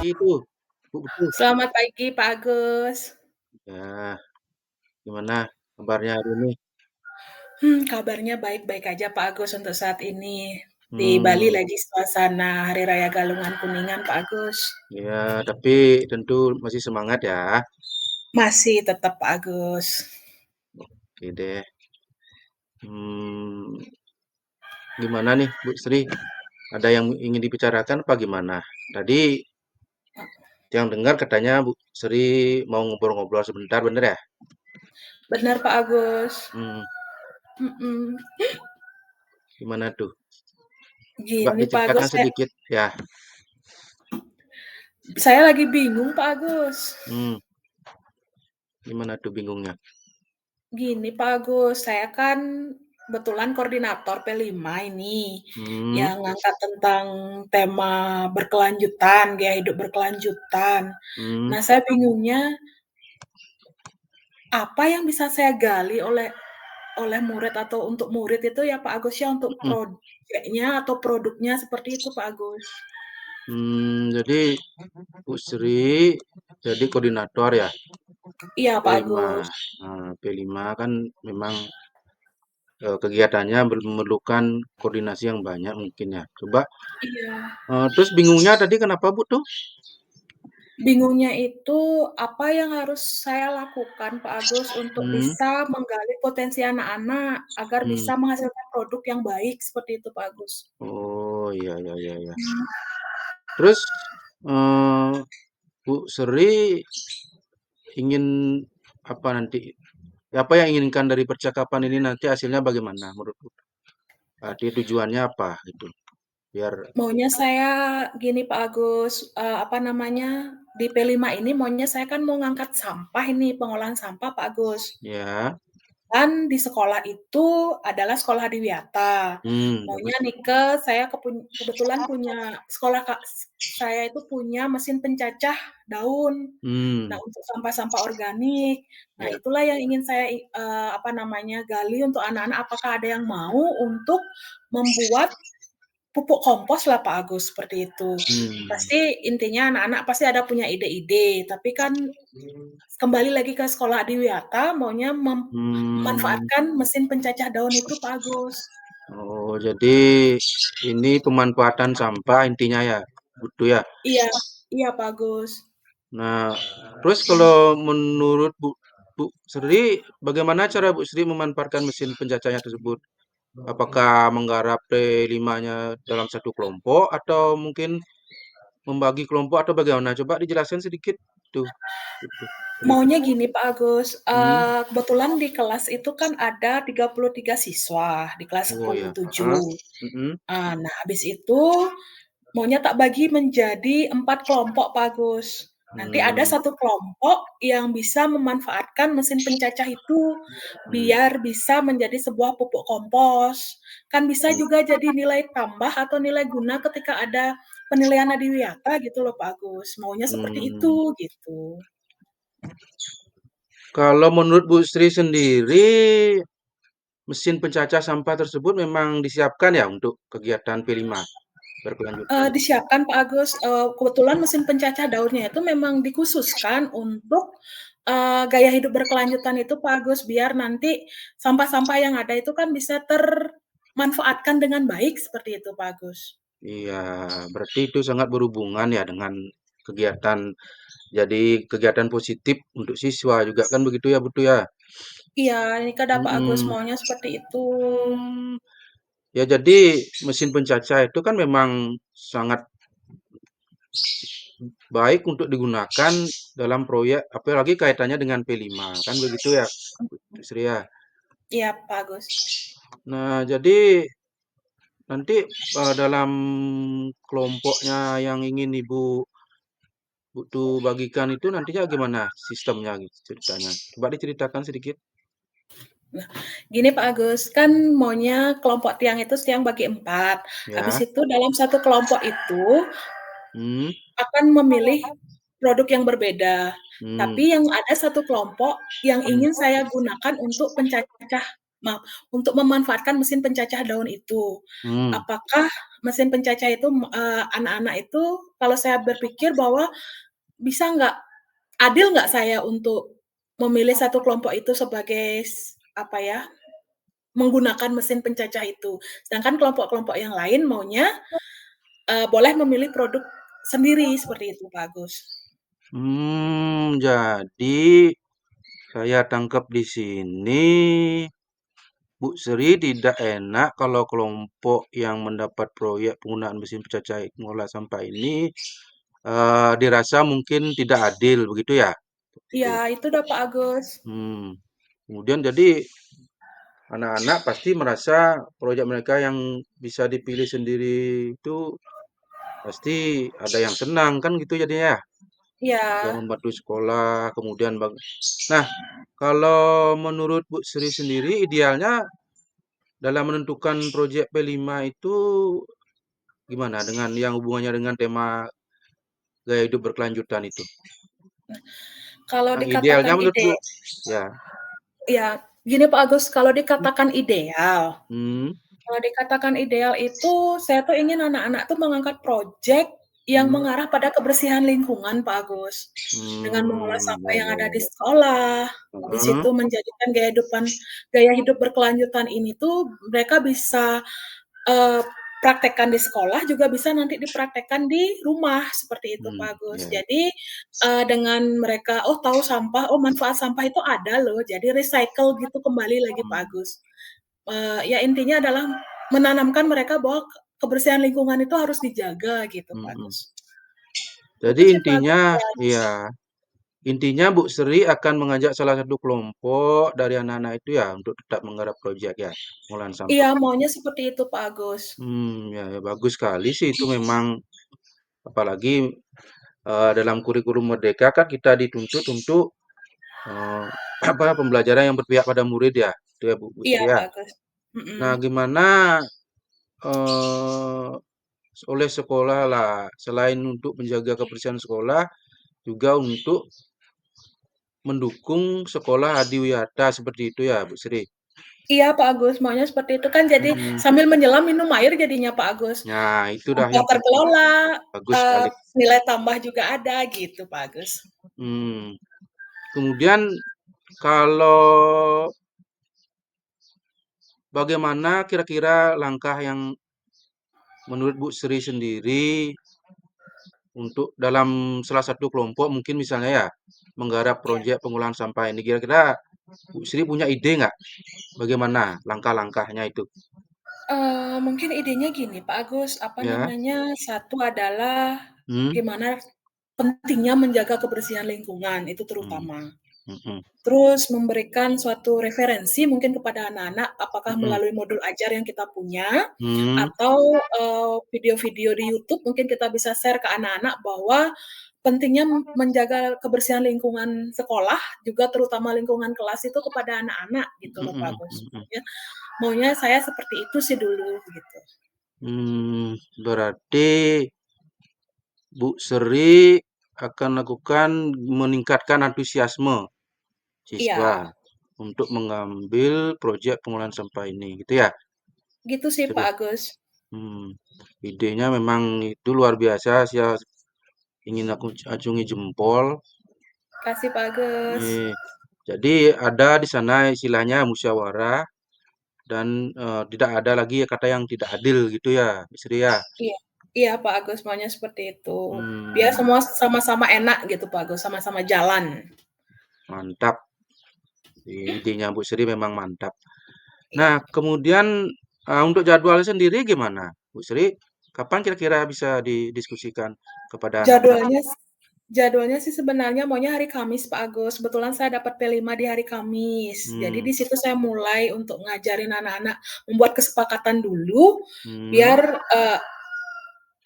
Itu, Bu Putus. Selamat pagi Pak Agus. Ya, gimana kabarnya hari ini? Kabarnya baik-baik aja Pak Agus untuk saat ini. Di Bali Hmm, lagi suasana Hari Raya Galungan Kuningan Pak Agus. ya, tapi tentu masih semangat ya. Masih tetap Pak Agus. Oke deh. Hmm, gimana nih Bu Sri? Ada yang ingin dibicarakan apa gimana? Tadi yang dengar katanya Bu Sri mau ngobrol-ngobrol sebentar, bener ya? Benar Pak Agus. Hmm, Mhm. gimana tuh? Coba Gini Pak Agus, diceritakan sedikit ya. saya lagi bingung Pak Agus. Hmm, gimana tuh bingungnya? Gini Pak Agus, saya kan kebetulan koordinator P5 ini, Hmm, yang ngangkat tentang tema berkelanjutan, gaya hidup berkelanjutan. hmm, Nah, saya bingungnya apa yang bisa saya gali oleh murid atau untuk murid itu ya Pak Agus ya, untuk hmm. projeknya atau produknya seperti itu Pak Agus. Jadi Bu Sri jadi koordinator ya Iya Pak P5. Agus. Nah, P5 kan memang kegiatannya memerlukan koordinasi yang banyak mungkin ya. Coba Iya. terus bingungnya tadi kenapa Bu tuh? Bingungnya itu apa yang harus saya lakukan Pak Agus untuk Hmm, bisa menggali potensi anak-anak agar hmm. bisa menghasilkan produk yang baik seperti itu Pak Agus. Oh, iya iya iya iya. Terus eh, Bu Sri ingin apa nanti? Apa yang inginkan dari percakapan ini nanti hasilnya bagaimana menurut Bu? Tadi tujuannya apa gitu? Biar Maunya saya gini Pak Agus, apa namanya, di P5 ini maunya saya kan mau ngangkat sampah ini, pengolahan sampah Pak Agus. ya. Kan di sekolah itu adalah sekolah adiwiyata. Maunya Bagus tuh. Nike saya kebetulan punya sekolah saya itu punya mesin pencacah daun. Nah, Hmm, untuk sampah-sampah organik. Nah, ya. itulah yang ingin saya, apa namanya, gali untuk anak-anak, apakah ada yang mau untuk membuat pupuk kompos lah Pak Agus, seperti itu. Hmm, Pasti intinya anak-anak pasti ada punya ide-ide, tapi kan kembali lagi ke sekolah adiwiyata maunya hmm. memanfaatkan mesin pencacah daun itu Pak Agus. Oh, jadi ini pemanfaatan sampah intinya ya, gitu ya. Iya iya Pak Agus. Nah, terus kalau menurut Bu Sri, bagaimana cara Bu Sri memanfaatkan mesin pencacahnya tersebut? Apakah menggarap P5-nya dalam satu kelompok atau mungkin membagi kelompok atau bagaimana? Coba dijelaskan sedikit tuh. Gitu. Sedikit. Maunya gini Pak Agus, Hmm. kebetulan di kelas itu kan ada 33 siswa, di kelas Oh sepuluh ya. Ah. tujuh. Mm-mm. Nah habis itu maunya tak bagi menjadi 4 kelompok Pak Agus. Nanti ada Hmm. satu kelompok yang bisa memanfaatkan mesin pencacah itu, Hmm. biar bisa menjadi sebuah pupuk kompos. Kan bisa Hmm. juga jadi nilai tambah atau nilai guna ketika ada penilaian adiwiyata gitu loh Pak Agus, maunya seperti itu, Hmm. gitu. Kalau menurut Bu Sri sendiri, mesin pencacah sampah tersebut memang disiapkan ya untuk kegiatan P5 berkelanjutan. Disiapkan Pak Agus, kebetulan mesin pencacah daunnya itu memang dikhususkan untuk, gaya hidup berkelanjutan itu Pak Agus, biar nanti sampah-sampah yang ada itu kan bisa termanfaatkan dengan baik, seperti itu Pak Agus. Iya, berarti itu sangat berhubungan ya dengan kegiatan, jadi kegiatan positif untuk siswa juga kan begitu ya, betul ya? Iya, ini kan Pak Agus Mhm. maunya seperti itu. Ya jadi mesin pencacah itu kan memang sangat baik untuk digunakan dalam proyek, apalagi kaitannya dengan P5, kan begitu ya, Bu Sri ya? Iya, Pak Agus. Nah, jadi nanti dalam kelompoknya yang ingin Ibu butuh bagikan itu nantinya gimana sistemnya gitu ceritanya? Coba diceritakan sedikit. Nah, gini Pak Agus, kan maunya kelompok tiang itu tiang bagi 4. Habis Ya. itu dalam satu kelompok itu Hmm. akan memilih produk yang berbeda. Hmm. Tapi yang ada satu kelompok yang Hmm. ingin saya gunakan untuk pencacah, maaf, untuk memanfaatkan mesin pencacah daun itu. Hmm. Apakah mesin pencacah itu, anak-anak itu kalau saya berpikir bahwa bisa nggak, adil nggak saya untuk memilih satu kelompok itu sebagai apa ya, menggunakan mesin pencacah itu. Sedangkan kelompok-kelompok yang lain maunya, boleh memilih produk sendiri, seperti itu, Pak Agus. Jadi saya tangkap di sini Bu Sri tidak enak kalau kelompok yang mendapat proyek penggunaan mesin pencacah mengolah sampah ini dirasa mungkin tidak adil begitu ya? Iya, Itu. itu udah Pak Agus. Kemudian jadi anak-anak pasti merasa proyek mereka yang bisa dipilih sendiri itu pasti ada yang senang kan gitu jadinya ya. Iya, Yang membantu sekolah, kemudian nah, kalau menurut Bu Sri sendiri idealnya dalam menentukan proyek P5 itu gimana dengan yang hubungannya dengan tema gaya hidup berkelanjutan itu? kalau Yang idealnya dikatakan menurut Bu, ide ya. ya, gini Pak Agus, kalau dikatakan ideal Hmm. kalau dikatakan ideal itu, saya tuh ingin anak-anak tuh mengangkat projek yang Hmm. mengarah pada kebersihan lingkungan, Pak Agus. Dengan mengolah sampah Ya, yang ya, ada di ya. sekolah, habis Heeh. itu menjadikan gaya hidup berkelanjutan ini tuh mereka bisa, eee, praktekkan di sekolah, juga bisa nanti dipraktekkan di rumah, seperti itu, Pak Agus. Ya. Jadi, dengan mereka, oh tahu sampah, oh manfaat sampah itu ada loh, jadi recycle gitu kembali lagi, Pak Agus. Ya intinya adalah menanamkan mereka bahwa kebersihan lingkungan itu harus dijaga gitu, Pak Mhm. Agus. Jadi Itu sih, Pak intinya, Agus. ya, intinya Bu Sri akan mengajak salah satu kelompok dari anak-anak itu ya untuk tetap menggarap proyek ya, pengolahan Iya, sampah. maunya seperti itu, Pak Agus. Ya, ya bagus sekali sih itu memang apalagi dalam kurikulum Merdeka kan kita dituntut untuk eh, apa pembelajaran yang berpihak pada murid ya, itu ya Bu Iya, Sri ya. Pak Agus. Mhm. Nah, gimana eh, oleh sekolah lah selain untuk menjaga kebersihan sekolah juga untuk mendukung sekolah adiwiyata seperti itu ya, Bu Sri? Iya, Pak Agus, maunya seperti itu kan jadi Mhm. sambil menyelam minum air jadinya, Pak Agus. Nah, itu dah Sampah yang penting. terkelola, Bagus eee, sekali. nilai tambah juga ada gitu, Pak Agus. Hmm. Kemudian kalau bagaimana kira-kira langkah yang menurut Bu Sri sendiri untuk dalam salah satu kelompok mungkin misalnya ya menggarap Iya. proyek pengolahan sampah ini kira-kira Bu Sri punya ide nggak bagaimana langkah-langkahnya itu? Mungkin idenya gini, Pak Agus, apa Ya. namanya, satu adalah Hmm. gimana pentingnya menjaga kebersihan lingkungan, itu Hmm. terutama. Hmm. Terus memberikan suatu referensi mungkin kepada anak-anak, apakah Hmm. melalui modul ajar yang kita punya, Hmm. atau, video-video di YouTube mungkin kita bisa share ke anak-anak bahwa pentingnya menjaga kebersihan lingkungan sekolah, juga terutama lingkungan kelas itu kepada anak-anak gitu loh, Hmm. Pak Agus. Hmm. Maunya saya seperti itu sih dulu, gitu. Berarti Bu Sri akan lakukan meningkatkan antusiasme siswa Iya, untuk mengambil proyek pengolahan sampah ini, gitu ya, gitu sih, Pak Sri? Agus. Hmm, idenya memang itu luar biasa. Saya ingin aku acungi jempol. Kasih, Pak Agus. Eh, jadi ada di sana istilahnya musyawarah dan tidak ada lagi kata yang tidak adil gitu ya, Sri ya. Iya. Iya Pak Agus, maunya seperti itu. Biar Hmm, semua sama-sama enak gitu Pak Agus, sama-sama jalan. mantap. Idenya Bu Sri memang mantap. Nah, Iya. kemudian untuk jadwal sendiri gimana, Bu Sri? Kapan kira-kira bisa didiskusikan kepada anak-anak? Jadwalnya jadwalnya sih sebenarnya maunya hari Kamis Pak Agus, kebetulan saya dapat P5 di hari Kamis. Jadi Hmm, di situ saya mulai untuk ngajarin anak-anak membuat kesepakatan dulu, hmm, biar,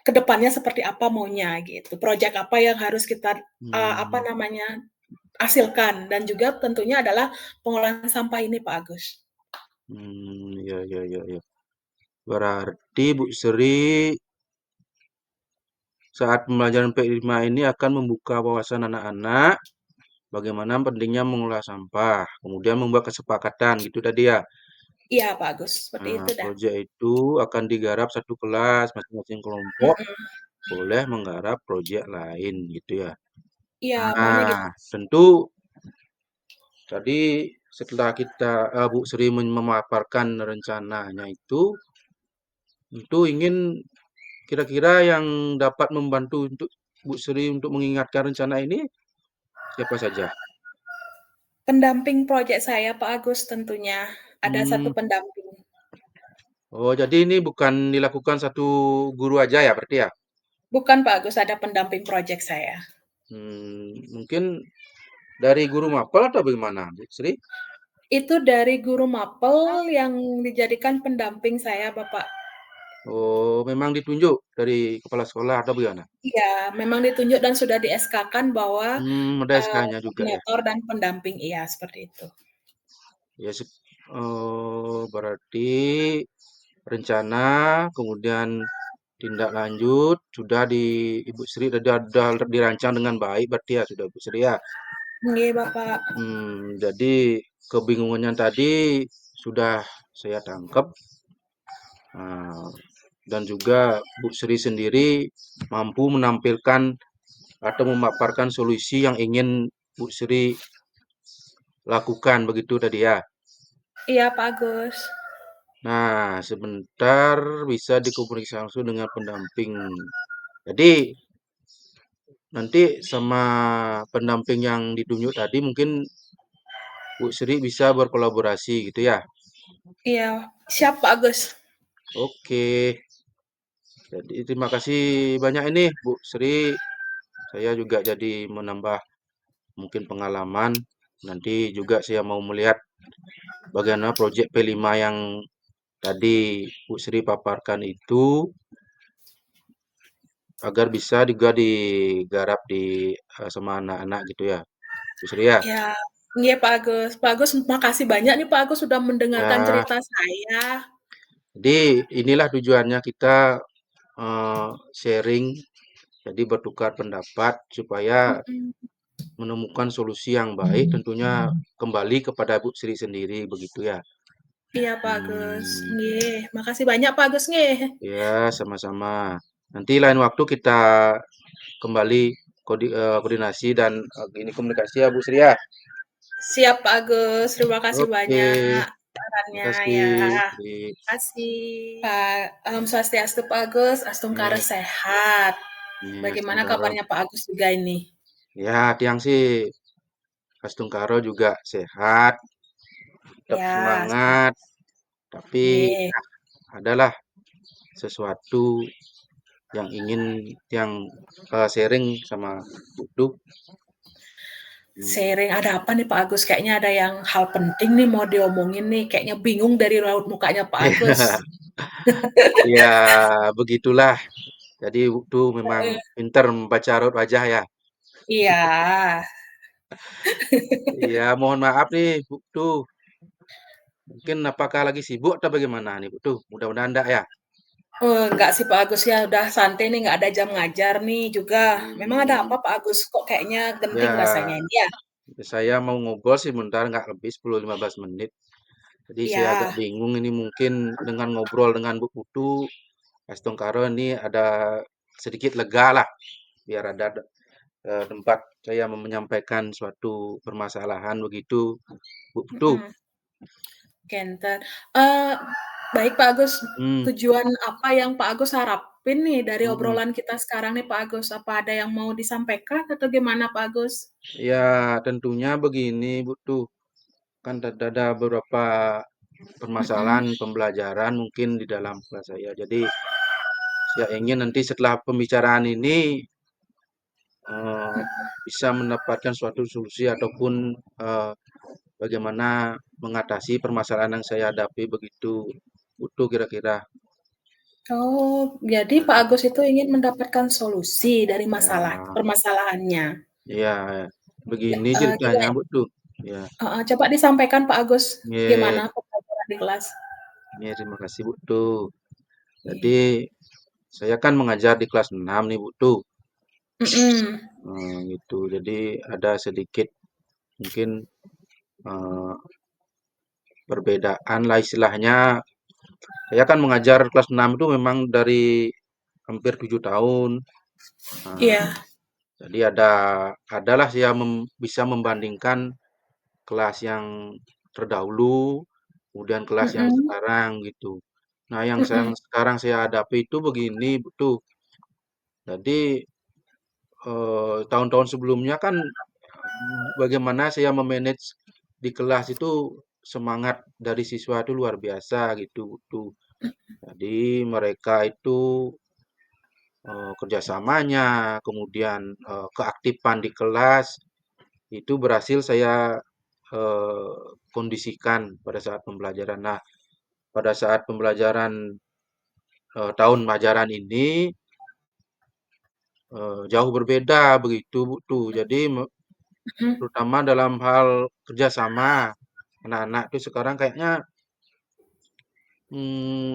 ke depannya seperti apa maunya gitu, project apa yang harus kita, apa hmm, namanya, hasilkan dan juga tentunya adalah pengolahan sampah ini Pak Agus. ya, ya, ya, ya. Berarti Bu Sri saat pembelajaran P5 ini akan membuka wawasan anak-anak bagaimana pentingnya mengolah sampah, kemudian membuat kesepakatan gitu tadi ya. Iya Pak Agus, seperti Nah, itu dah. proyek itu akan digarap satu kelas, masing-masing kelompok Mhm, boleh menggarap proyek lain gitu ya. iya maunya gitu. Nah, tentu tadi setelah kita Bu Sri memaparkan rencananya itu, tentu ingin kira-kira yang dapat membantu untuk Bu Sri untuk mengingatkan rencana ini siapa saja? Pendamping project saya Pak Agus tentunya, ada satu Hmm, pendamping. oh jadi ini bukan dilakukan satu guru aja ya berarti ya? Bukan Pak Agus, ada pendamping project saya. Mungkin dari guru mapel atau bagaimana, Bu Sri? Itu dari guru mapel yang dijadikan pendamping saya Bapak. Oh, memang ditunjuk dari kepala sekolah atau bagaimana? Iya, memang ditunjuk dan sudah di-SK-kan bahwa, Ada SK-nya juga ya? koordinator dan pendamping iya, seperti itu. Ya, berarti rencana, kemudian tindak lanjut sudah Ibu Sri sudah dirancang dengan baik berarti ya sudah Bu Sri ya. Nggih, Bapak. Jadi kebingungannya tadi sudah saya tangkap. Nah, dan juga Bu Sri sendiri mampu menampilkan atau memaparkan solusi yang ingin Bu Sri lakukan begitu tadi ya. Iya, Pak Agus. Nah, sebentar bisa dikomunikasi langsung dengan pendamping. Jadi nanti sama pendamping yang ditunjuk tadi mungkin Bu Sri bisa berkolaborasi gitu ya. Iya, siap Pak Agus. Oke, jadi terima kasih banyak ini Bu Sri. Saya juga jadi menambah mungkin pengalaman. Nanti juga saya mau melihat bagaimana proyek P5 yang tadi Bu Sri paparkan itu agar bisa juga digarap sama anak-anak gitu ya, Bu Sri ya. Iya, iya Pak Agus. Pak Agus makasih banyak nih Pak Agus sudah mendengarkan Ya, cerita saya. jadi inilah tujuannya kita sharing, jadi bertukar pendapat supaya Mhm. menemukan solusi yang baik, tentunya kembali kepada Bu Sri sendiri begitu ya. Iya Pak Agus. Hmm, Nggih, makasih banyak Pak Agus nggih. ya sama-sama. Nanti lain waktu kita kembali koordinasi dan ini komunikasi ya Bu Sri ya. Siap Pak Agus, terima kasih Oke, banyak terima sarannya kasih. ya. Di, Kasih. Pak, Swastiastu Pak Agus, Astungkara nih, sehat. nih, Bagaimana Astungkaro. kabarnya Pak Agus juga ini? Ya, tiang sih Astungkaro juga sehat, tetap Ya, semangat, tapi nggih. adalah sesuatu yang ingin yang sharing sama Buduk. Hmm. Sharing, ada apa nih Pak Agus? Kayaknya ada yang hal penting nih mau diomongin nih, kayaknya bingung dari raut mukanya Pak Agus. Ya, begitulah. Jadi Buduk memang Heeh. pinter membaca raut wajah ya. Iya. Iya, mohon maaf nih Buduk. Mungkin apakah lagi sibuk atau bagaimana nih Buduk? Mudah-mudahan enggak ya. Enggak sih Pak Agus ya, udah santai nih, nggak ada jam ngajar nih juga. Memang ada Hmm, apa Pak Agus? Kok kayaknya genting ya, rasanya ini ya? saya mau ngobrol sih bentar, nggak lebih 10-15 menit. Jadi saya agak Iya, bingung ini mungkin dengan ngobrol dengan Bu Putu, Mas Tongkaro ini ada sedikit lega lah, biar ada tempat saya menyampaikan suatu permasalahan begitu, Bu Putu. mhm, Kenter. Eee, baik Pak Agus, Hmm, tujuan apa yang Pak Agus harapin tanggepin nih dari mhm. obrolan kita sekarang nih Pak Agus? Apa ada yang mau disampaikan atau gimana Pak Agus? Ya tentunya begini Bu tuh, kan ada beberapa Mhm, permasalahan pembelajaran mungkin di dalam kelas saya. Jadi saya ingin nanti setelah pembicaraan ini, eee, mhm. bisa mendapatkan suatu solusi ataupun, bagaimana mengatasi permasalahan yang saya hadapi begitu, butuh kira-kira. Oh, jadi Pak Agus itu ingin mendapatkan solusi dari masalah Ya, permasalahannya. ya Ya, begini coba ceritanya Bu tuh, ya, heeh, coba disampaikan Pak Agus, iya, gimana pembelajaran di kelas? iya terima kasih Bu tuh. Iya. Jadi saya kan mengajar di kelas 6 nih Bu tuh, Mhm, gitu. Jadi ada sedikit mungkin, eee, perbedaan lah istilahnya. Saya kan mengajar kelas 6 itu memang dari hampir 7 tahun. Eee, iya, jadi adalah saya bisa membandingkan kelas yang terdahulu, kemudian kelas yang mhm, sekarang gitu. Nah, yang mhm, sekarang saya hadapi itu begini, tuh. Jadi, tahun-tahun sebelumnya kan, bagaimana saya me-manage di kelas itu semangat dari siswa itu luar biasa gitu, tuh. Jadi mereka itu, kerjasamanya, kemudian, keaktifan di kelas, itu berhasil saya, eee, kondisikan pada saat pembelajaran. Nah, pada saat pembelajaran, tahun ajaran ini, jauh berbeda begitu, tuh. Jadi mhm, terutama dalam hal kerjasama, anak-anak tuh sekarang kayaknya,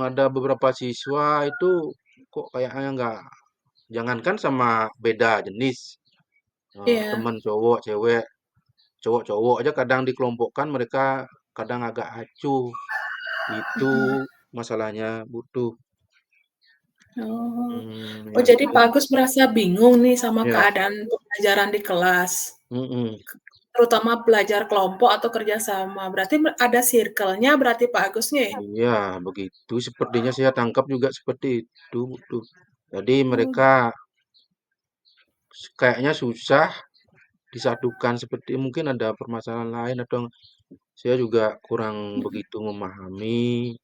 ada beberapa siswa itu kok kayaknya nggak, jangankan sama beda jenis, iya, teman cowok, cewek, cowok-cowok aja kadang dikelompokkan mereka kadang agak acuh, itu mhm. masalahnya butuh, Oh. Oh, ya jadi gitu. Pak Agus merasa bingung nih sama Ya, keadaan pembelajaran di kelas, mhm. terutama belajar kelompok atau kerja sama. Berarti ada circle-nya berarti Pak Agus nih? Iya, begitu sepertinya saya tangkap juga seperti itu, tuh. Jadi Oh, mereka kayaknya susah disatukan seperti mungkin ada permasalahan lain atau saya juga kurang mhm. begitu memahami,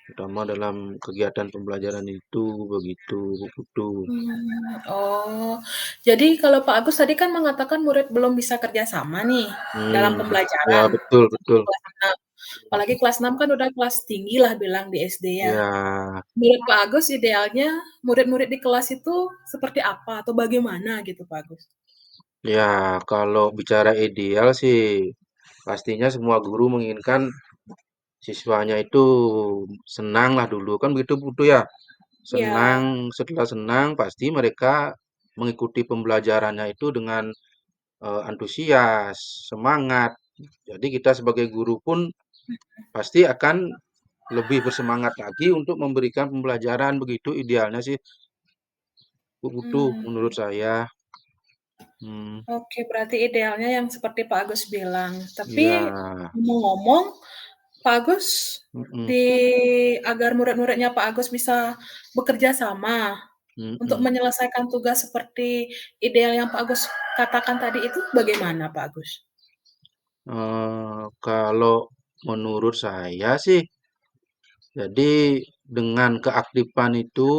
terutama dalam kegiatan pembelajaran itu, begitu, begitu. Oh, jadi kalau Pak Agus tadi kan mengatakan murid belum bisa kerja sama nih, dalam Hmm, ya pembelajaran, betul terutama betul. kelas 6. Apalagi kelas 6 kan udah kelas tinggi lah bilang di SD ya. Ya, Menurut Pak Agus idealnya murid-murid di kelas itu seperti apa atau bagaimana gitu Pak Agus? ya kalau bicara ideal sih pastinya semua guru menginginkan siswanya itu senang lah dulu kan begitu betul ya. Senang, Iya, setelah senang pasti mereka mengikuti pembelajarannya itu dengan, antusias, semangat. Jadi kita sebagai guru pun pasti akan lebih bersemangat lagi untuk memberikan pembelajaran, begitu idealnya sih, begitu mmm, menurut saya. Mmm, oke berarti idealnya yang seperti Pak Agus bilang. Tapi iya, ngomong-ngomong, Pak Agus mhm, di agar murid-muridnya Pak Agus bisa bekerja sama untuk mhm. menyelesaikan tugas seperti ideal yang Pak Agus katakan tadi itu bagaimana Pak Agus? Kalau menurut saya sih, jadi dengan keaktifan itu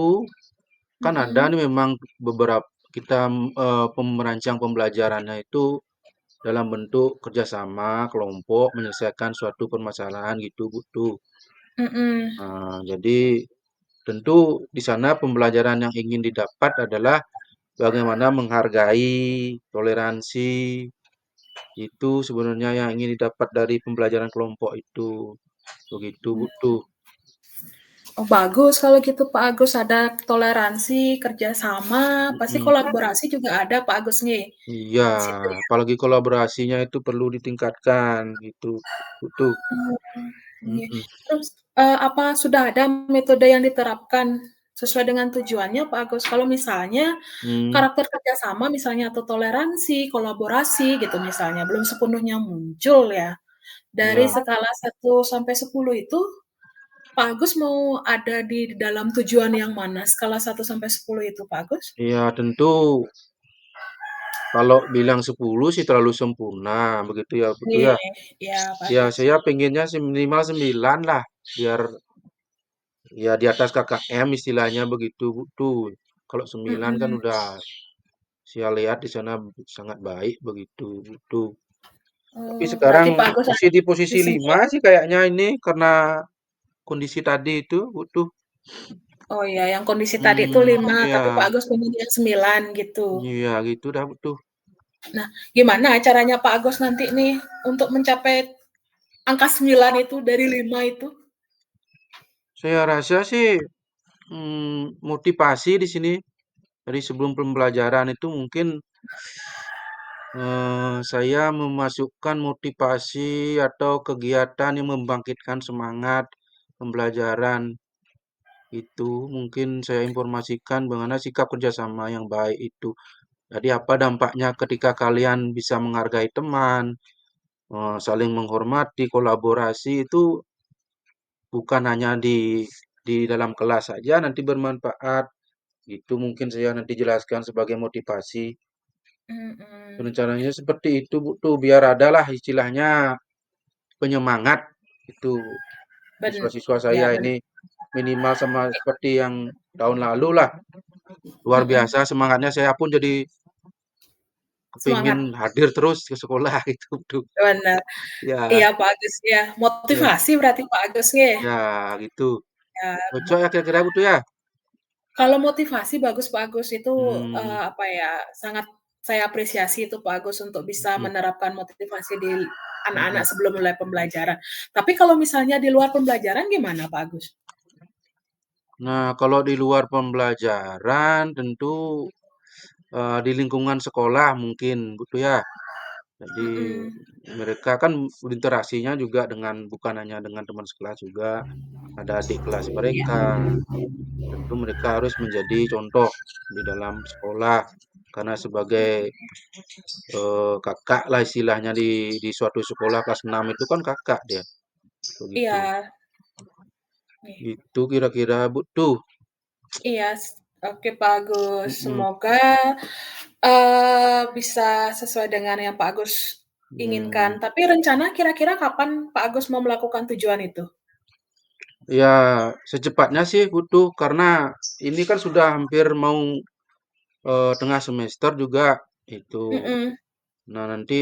kan ada Mhm, nih memang beberapa kita, merancang pembelajarannya itu dalam bentuk kerjasama kelompok menyelesaikan suatu permasalahan gitu, butuh. mhm, Jadi tentu di sana pembelajaran yang ingin didapat adalah bagaimana menghargai, toleransi, itu sebenarnya yang ingin didapat dari pembelajaran kelompok itu, begitu, butuh. oh bagus kalau gitu Pak Agus, ada toleransi, kerjasama, pasti Mhm. kolaborasi juga ada Pak Agus nih, Iya, di situ ya? apalagi kolaborasinya itu perlu ditingkatkan gitu, butuh. Oh, iya. Mhm. Terus, apa sudah ada metode yang diterapkan sesuai dengan tujuannya Pak Agus? Kalau misalnya Mmm, karakter kerjasama misalnya atau toleransi, kolaborasi gitu misalnya, belum sepenuhnya muncul ya, dari iya. skala 1 sampai 10 itu Pak Agus mau ada di dalam tujuan yang mana? Skala 1 sampai 10 itu, Pak Agus? Ya tentu kalau bilang 10 sih terlalu sempurna, begitu ya, betul Iya, ya. iya, Pak Ya Agus. saya pengennya sih minimal 9 lah, biar ya di atas KKM istilahnya begitu, tuh. Kalau 9 kan Mhm. udah saya lihat di sana sangat baik begitu, tuh. Tapi Oh, sekarang berarti Pak Agus masih ada di posisi di 5 9. sih kayaknya ini karena kondisi tadi itu, butuh. Oh iya, yang kondisi tadi itu Hmm, 5, tapi Pak ya, Agus pengen yang 9 gitu. iya gitu dah, butuh. Nah, gimana caranya Pak Agus nanti nih untuk mencapai angka 9 itu dari 5 itu? Saya rasa sih motivasi di sini dari sebelum pembelajaran itu mungkin saya memasukkan motivasi atau kegiatan yang membangkitkan semangat pembelajaran itu mungkin saya informasikan bagaimana sikap kerjasama yang baik itu. Jadi apa dampaknya ketika kalian bisa menghargai teman, saling menghormati, kolaborasi itu bukan hanya di dalam kelas saja nanti bermanfaat. Itu mungkin saya nanti jelaskan sebagai motivasi. Mhm. Rencananya seperti itu, Bu, tuh biar ada lah istilahnya penyemangat itu Ben siswa-siswa ya saya ben ini minimal sama seperti yang tahun lalu lah. Luar mhm, biasa semangatnya saya pun jadi kepingin semangat, hadir terus ke sekolah itu tuh. bener. Ya, Iya, Pak Agus, ya. ya, Motivasi berarti Pak Agus nggih? ya gitu. Ya, Cocok ya kira-kira Bu tuh ya? kalau motivasi bagus Pak Agus itu, Hmm, apa ya, sangat saya apresiasi itu Pak Agus untuk bisa hmm, menerapkan motivasi di anak-anak hmm. sebelum mulai pembelajaran. Tapi kalau misalnya di luar pembelajaran gimana Pak Agus? Nah, kalau di luar pembelajaran tentu di lingkungan sekolah mungkin gitu ya. Jadi Mhm, mereka kan berinteraksinya juga dengan bukan hanya dengan teman sekelas juga ada adik kelas iya, mereka. Tentu mereka harus menjadi contoh di dalam sekolah karena sebagai kakak lah istilahnya di suatu sekolah kelas 6 itu kan kakak dia begitu. iya, nih. Itu kira-kira butuh. Iya, oke Pak Agus. Mm-mm. Semoga, bisa sesuai dengan yang Pak Agus inginkan. Hmm. Tapi rencana kira-kira kapan Pak Agus mau melakukan tujuan itu? Ya, secepatnya sih butuh karena ini kan sudah hampir mau tengah semester juga itu. Mhm, Nah, nanti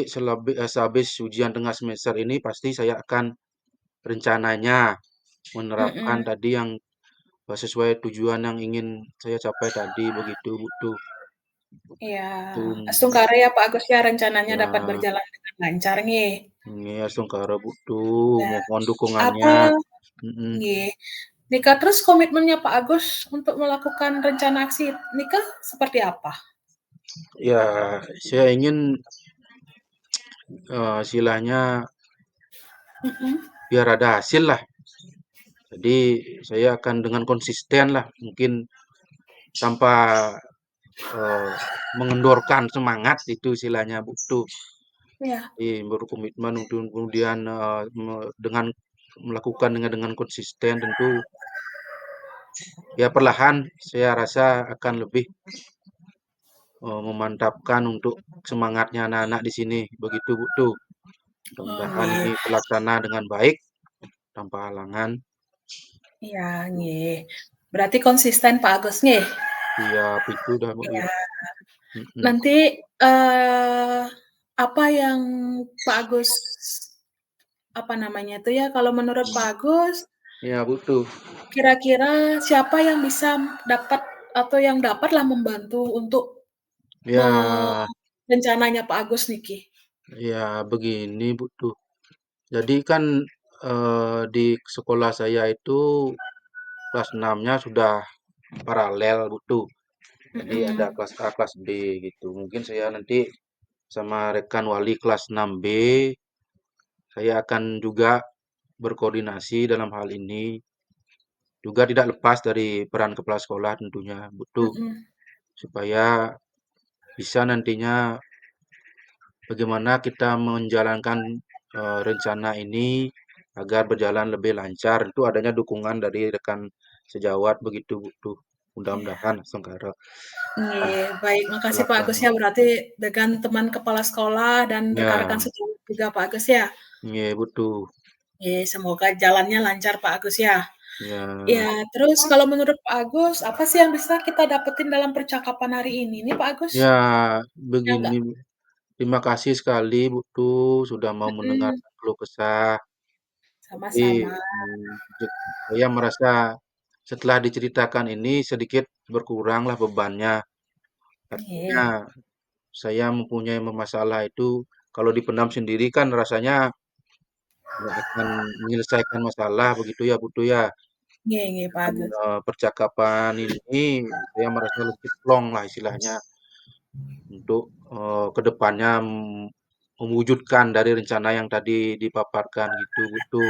sehabis ujian tengah semester ini pasti saya akan rencananya menerapkan mhm. tadi yang sesuai tujuan yang ingin saya capai tadi begitu, butuh. Iya, Itu Astungkara ya Pak Agus ya, rencananya dapat ya berjalan dengan lancar nih. ini ya Sungkara butuh, Nah, mohon dukungannya. apa Mm-mm. nggih, nikah terus komitmennya Pak Agus untuk melakukan rencana aksi nikah seperti apa? Ya, saya ingin istilahnya Mhm, biar ada hasil lah. Jadi saya akan dengan konsisten lah, mungkin tanpa eh, mengendorkan semangat itu istilahnya butuh. iya, Berkomitmen untuk kemudian dengan melakukan dengan konsisten tentu ya perlahan saya rasa akan lebih memantapkan untuk semangatnya anak-anak di sini begitu Bu tuh. oh Mudah-mudahan nggih, ini terlaksana dengan baik tanpa halangan. iya nggih. Berarti konsisten Pak Agus nggih? Siap itu dah Bu ya. Iya. Mm-mm. Nanti, apa yang Pak Agus, apa namanya itu ya, kalau menurut Pak Agus, Ya butuh. kira-kira siapa yang bisa dapat atau yang dapatlah membantu untuk me Ya, rencananya Pak Agus niki? ya begini butuh. Jadi kan di sekolah saya itu kelas 6-nya sudah paralel butuh. Jadi ada Mhm, kelas A, kelas B gitu. Mungkin saya nanti sama rekan wali kelas 6B, saya akan juga berkoordinasi dalam hal ini. Juga tidak lepas dari peran kepala sekolah tentunya butuh mhm, supaya bisa nantinya bagaimana kita menjalankan rencana ini agar berjalan lebih lancar. Itu adanya dukungan dari rekan sejawat begitu butuh. Mudah-mudahan sengsara. Ah, Nggih, baik, makasih Pak silakan. Agus ya, berarti dengan teman kepala sekolah dan rekan-rekan Ya, sejawat juga Pak Agus ya? ya butuh. Semoga jalannya lancar Pak Agus ya. Ya, Ya, terus kalau menurut Pak Agus, apa sih yang bisa kita dapetin dalam percakapan hari ini nih Pak Agus? ya Ya nggak? begini. Terima kasih sekali Putu sudah mau Mhm, mendengarkan keluh kesah. Tapi sama-sama. saya merasa setelah diceritakan ini sedikit berkuranglah bebannya. Artinya Nggih, saya mempunyai masalah itu kalau dipendam sendiri kan rasanya nggak akan menyelesaikan masalah begitu ya Putu ya. nggih nggih Pak Dan Agus. percakapan ini saya merasa lebih plong lah istilahnya untuk ke depannya mewujudkan dari rencana yang tadi dipaparkan gitu Putu.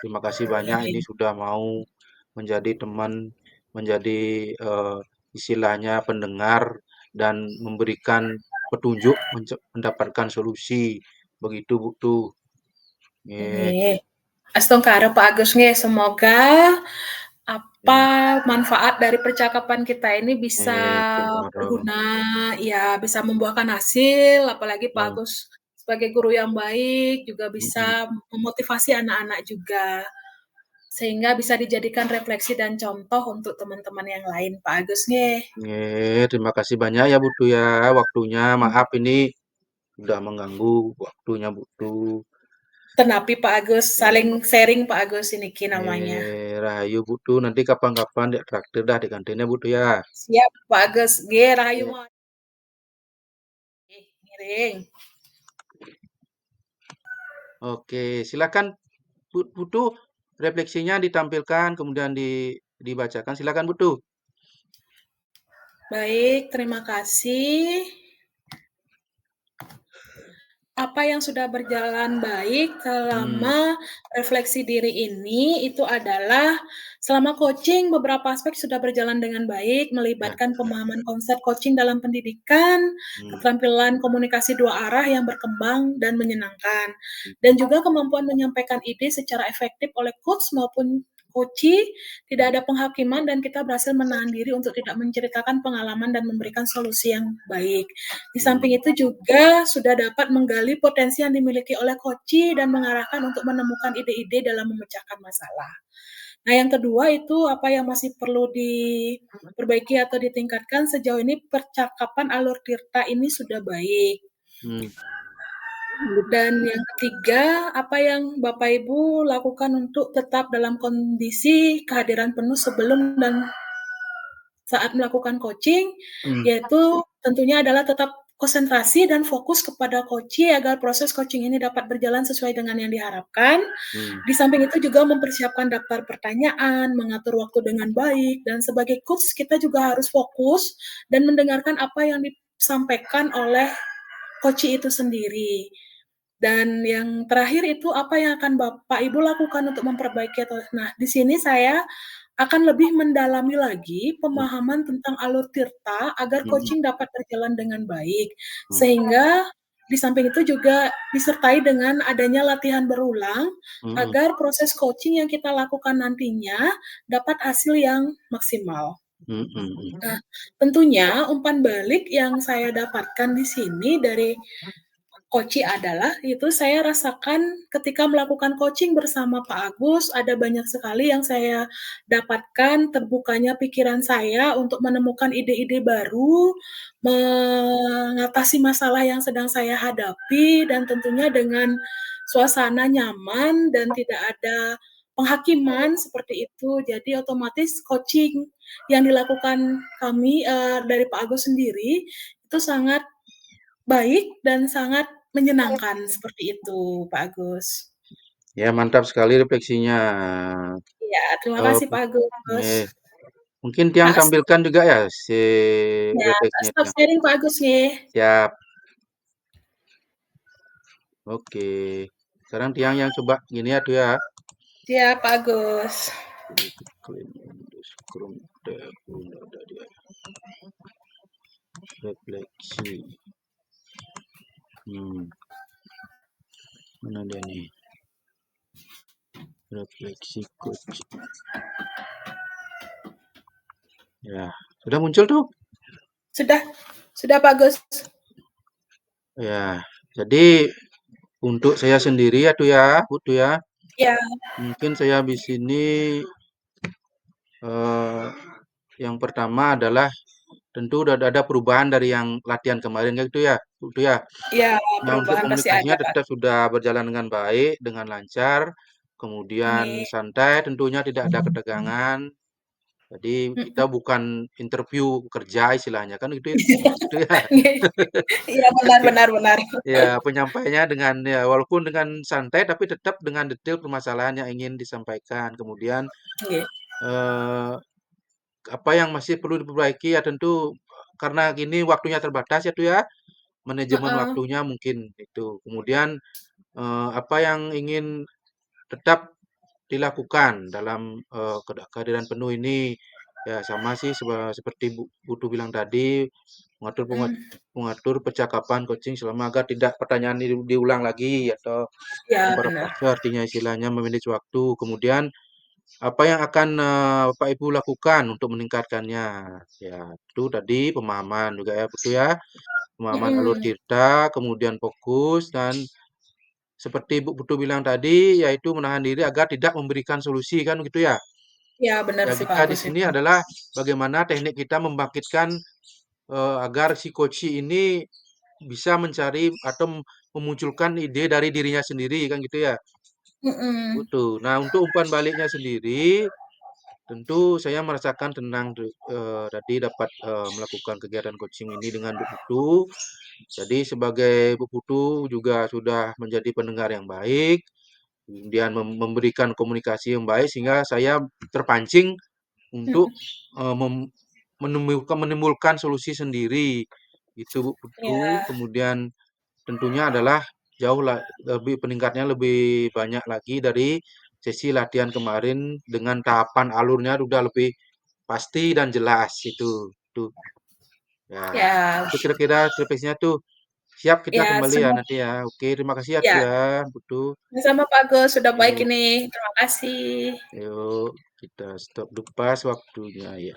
Terima kasih banyak ini Nggih sudah mau menjadi teman, menjadi istilahnya pendengar dan memberikan petunjuk mendapatkan solusi begitu Putu. Ye, nggih. Astungkara Pak Agus nggih, semoga apa ya, manfaat dari percakapan kita ini bisa Tengkaro. berguna, ya bisa membuahkan hasil, apalagi Pak Ya, Agus sebagai guru yang baik juga mm-mm. bisa memotivasi anak-anak juga, sehingga bisa dijadikan refleksi dan contoh untuk teman-teman yang lain Pak Agus nggih. Terima kasih banyak ya Putu ya waktunya. Maaf ini sudah mengganggu waktunya Putu. Tenapi Pak Agus, Eh, saling sharing Pak Agus ini ki namanya. Rahayu Putu nanti kapan-kapan di traktir dah di kantinnya Putu ya. Siap Pak Agus, nggih rahayu Eh, moal ngiring. Oke, silakan Putu refleksinya ditampilkan kemudian dibacakan. Silakan Putu. Baik, terima kasih. Apa yang sudah berjalan baik Hmm, selama refleksi diri ini itu adalah selama coaching beberapa aspek sudah berjalan dengan baik, ya. melibatkan pemahaman konsep coaching dalam pendidikan, Hmm, keterampilan komunikasi dua arah yang berkembang dan menyenangkan, dan juga kemampuan menyampaikan ide secara efektif oleh coach maupun coachee, tidak ada penghakiman dan kita berhasil menahan diri untuk tidak menceritakan pengalaman dan memberikan solusi yang baik. Di samping hmm, itu juga sudah dapat menggali potensi yang dimiliki oleh coachee dan mengarahkan untuk menemukan ide-ide dalam memecahkan masalah. Nah, yang kedua itu apa yang masih perlu diperbaiki atau ditingkatkan sejauh ini percakapan alur Tirta ini sudah baik. hmm, Dan yang ketiga, apa yang Bapak Ibu lakukan untuk tetap dalam kondisi kehadiran penuh sebelum dan saat melakukan coaching, hmm, yaitu tentunya adalah tetap konsentrasi dan fokus kepada coaching agar proses coaching ini dapat berjalan sesuai dengan yang diharapkan. hmm, Di samping itu juga mempersiapkan daftar pertanyaan, mengatur waktu dengan baik, dan sebagai coach kita juga harus fokus dan mendengarkan apa yang disampaikan oleh coaching itu sendiri. Dan yang terakhir itu apa yang akan Bapak Ibu lakukan untuk memperbaiki atau nah di sini saya akan lebih mendalami lagi hmm, pemahaman tentang alur tirta agar hmm, coaching dapat berjalan dengan baik. hmm, Sehingga di samping itu juga disertai dengan adanya latihan berulang hmm, agar proses coaching yang kita lakukan nantinya dapat hasil yang maksimal. hmm, hmm, hmm. Nah, tentunya umpan balik yang saya dapatkan di sini dari coaching adalah itu saya rasakan ketika melakukan coaching bersama Pak Agus, ada banyak sekali yang saya dapatkan terbukanya pikiran saya untuk menemukan ide-ide baru, mengatasi masalah yang sedang saya hadapi, dan tentunya dengan suasana nyaman dan tidak ada penghakiman seperti itu. Jadi otomatis coaching yang dilakukan kami, dari Pak Agus sendiri, itu sangat baik dan sangat menyenangkan, seperti itu, Pak Agus. Ya, mantap sekali refleksinya. Iya, terima Oh, kasih, Pak Agus. eh, mungkin Tiang Kak, tampilkan juga ya si ya, Kak, refleksinya stop Tiang. sharing, Pak Agus nih. Siap. Oke. Sekarang Tiang yang coba gini ya tuh ya. Siap, Pak Agus. Refleksi. Hmm, mana dia nih? Refleksi coaching. Ya, sudah muncul tuh. Sudah, sudah Pak Gus. Ya, jadi untuk saya sendiri ya tuh ya, Bu tuh ya. Ya, Mungkin saya di sini eh, yang pertama adalah tentu udah ada perubahan dari yang latihan kemarin kan gitu ya, Bu tuh ya. ya Nah, untuk perubahan pasti ada komunikasinya Pak. tetap sudah berjalan dengan baik, dengan lancar, kemudian Oke. santai, tentunya tidak ada ketegangan. Jadi kita Mhm. bukan interview kerja istilahnya kan gitu, gitu ya. Iya benar Jadi benar benar. ya penyampaiannya dengan ya walaupun dengan santai tapi tetap dengan detail permasalahan yang ingin disampaikan. Kemudian Iya. eh, apa yang masih perlu diperbaiki ya tentu karena gini waktunya terbatas ya tuh ya, manajemen Heeh. waktunya mungkin itu. Kemudian apa yang ingin tetap dilakukan dalam, kehadiran penuh ini, ya sama sih seperti Putu bilang tadi, mengatur Mhm. mengatur percakapan coaching selama agar tidak pertanyaan diulang lagi atau Iya lempar benar. frase artinya istilahnya memanage waktu. Kemudian apa yang akan, Bapak Ibu lakukan untuk meningkatkannya? Ya itu tadi pemahaman juga ya, Putu ya, pemahaman alur Mhm. cerita, kemudian fokus dan seperti Ibu Putu bilang tadi, yaitu menahan diri agar tidak memberikan solusi kan gitu ya. Iya benar Ya sih Pak kita di Agus sini itu. adalah bagaimana teknik kita membangkitkan, agar si coach ini bisa mencari atau memunculkan ide dari dirinya sendiri kan gitu ya. Mhm. Betul. Nah untuk umpan baliknya sendiri, tentu saya merasakan tenang tadi dapat, melakukan kegiatan coaching ini dengan Bu Putu. Jadi sebagai Bu Putu juga sudah menjadi pendengar yang baik. Kemudian memberikan komunikasi yang baik sehingga saya terpancing untuk, Mhm. menimbulkan solusi sendiri, itu Bu Putu. Iya. Kemudian tentunya adalah jauh lebih peningkatnya lebih banyak lagi dari sesi latihan kemarin dengan tahapan alurnya udah lebih pasti dan jelas itu. Ya, Ya. itu kira-kira tips tuh. Siap kita Ya kembali ya semua nanti ya. Oke, terima kasih ya tuh ya. ya, Putu. Sama-sama Pak Agus sudah baik Yuk. ini. Terima kasih. Yuk, kita stop dulu pas waktunya ya.